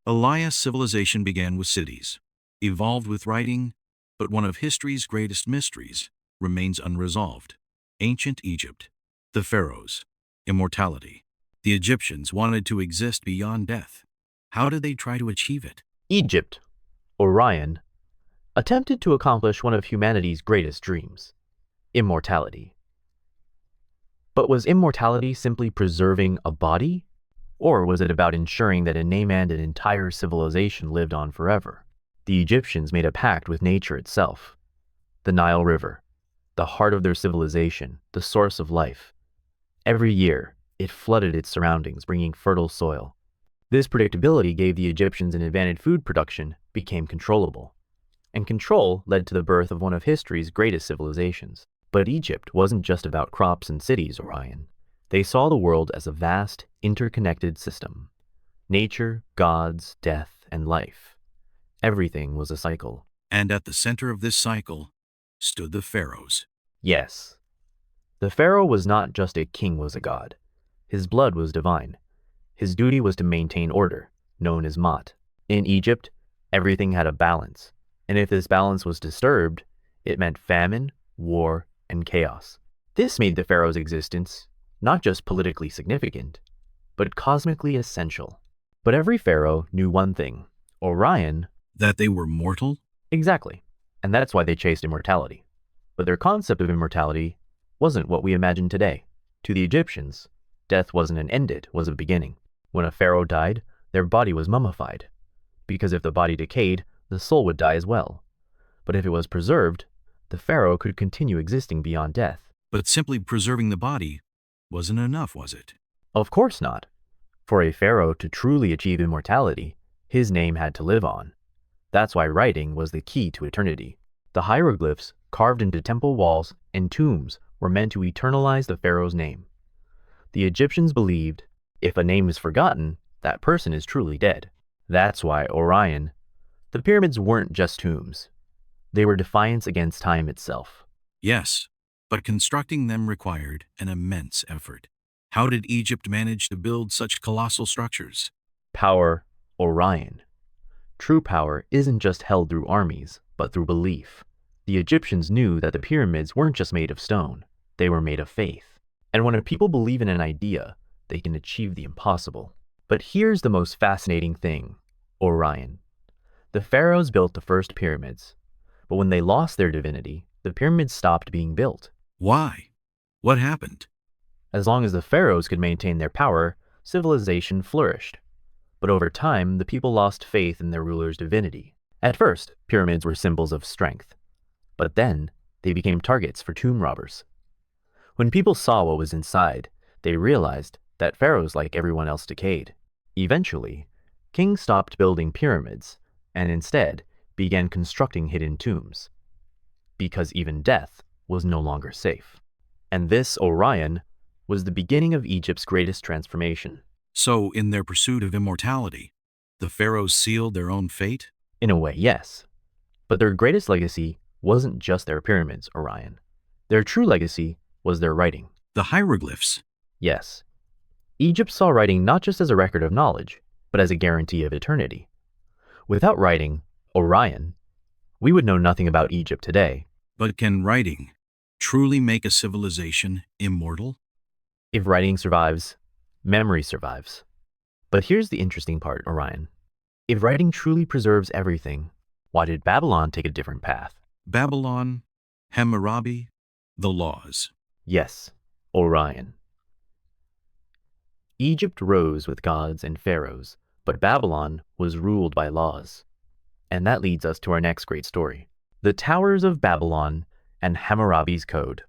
Elias civilization began with cities, evolved with writing, but one of history's greatest mysteries remains unresolved. Ancient Egypt, the pharaohs, immortality. The Egyptians wanted to exist beyond death. How did they try to achieve it? Egypt, Orion, attempted to accomplish one of humanity's greatest dreams, immortality. But was immortality simply preserving a body? Or was it about ensuring that a name and an entire civilization lived on forever? The Egyptians made a pact with nature itself. The Nile River, the heart of their civilization, the source of life. Every year, it flooded its surroundings, bringing fertile soil. This predictability gave the Egyptians an advantage. Food production became controllable, and control led to the birth of one of history's greatest civilizations. But Egypt wasn't just about crops and cities, Orion. They saw the world as a vast, interconnected system. Nature, gods, death, and life. Everything was a cycle. And at the center of this cycle stood the pharaohs. Yes. The pharaoh was not just a king, was a god. His blood was divine. His duty was to maintain order, known as Maat. In Egypt, everything had a balance, and if this balance was disturbed, it meant famine, war, and chaos. This made the pharaoh's existence not just politically significant, but cosmically essential. But every pharaoh knew one thing: Orion. That they were mortal? Exactly, and that's why they chased immortality. But their concept of immortality wasn't what we imagine today. To the Egyptians, death wasn't an end, it was a beginning. When a pharaoh died, their body was mummified, because if the body decayed, the soul would die as well. But if it was preserved, the pharaoh could continue existing beyond death. But simply preserving the body wasn't enough, was it? Of course not. For a pharaoh to truly achieve immortality, his name had to live on. That's why writing was the key to eternity. The hieroglyphs carved into temple walls and tombs were meant to eternalize the pharaoh's name. The Egyptians believed if a name is forgotten, that person is truly dead. That's why Orion. The pyramids weren't just tombs. They were defiance against time itself. Yes, but constructing them required an immense effort. How did Egypt manage to build such colossal structures? Power, Orion. True power isn't just held through armies, but through belief. The Egyptians knew that the pyramids weren't just made of stone, they were made of faith. And when people believe in an idea, they can achieve the impossible. But here's the most fascinating thing: Orion. The pharaohs built the first pyramids, but when they lost their divinity, the pyramids stopped being built. Why? What happened? As long as the pharaohs could maintain their power, civilization flourished. But over time, the people lost faith in their ruler's divinity. At first, pyramids were symbols of strength, but then they became targets for tomb robbers. When people saw what was inside, they realized that pharaohs like everyone else decayed. Eventually, kings stopped building pyramids and instead began constructing hidden tombs, because even death was no longer safe. And this Orion was the beginning of Egypt's greatest transformation. So, in their pursuit of immortality, the pharaohs sealed their own fate? In a way, yes. But their greatest legacy wasn't just their pyramids, Orion. Their true legacy was their writing. The hieroglyphs? Yes. Egypt saw writing not just as a record of knowledge, but as a guarantee of eternity. Without writing, Orion, we would know nothing about Egypt today. But can writing truly make a civilization immortal? If writing survives, memory survives. But here's the interesting part, Orion. If writing truly preserves everything, why did Babylon take a different path? Babylon, Hammurabi, the laws. Yes, Orion. Egypt rose with gods and pharaohs, but Babylon was ruled by laws. And that leads us to our next great story: the Towers of Babylon and Hammurabi's Code.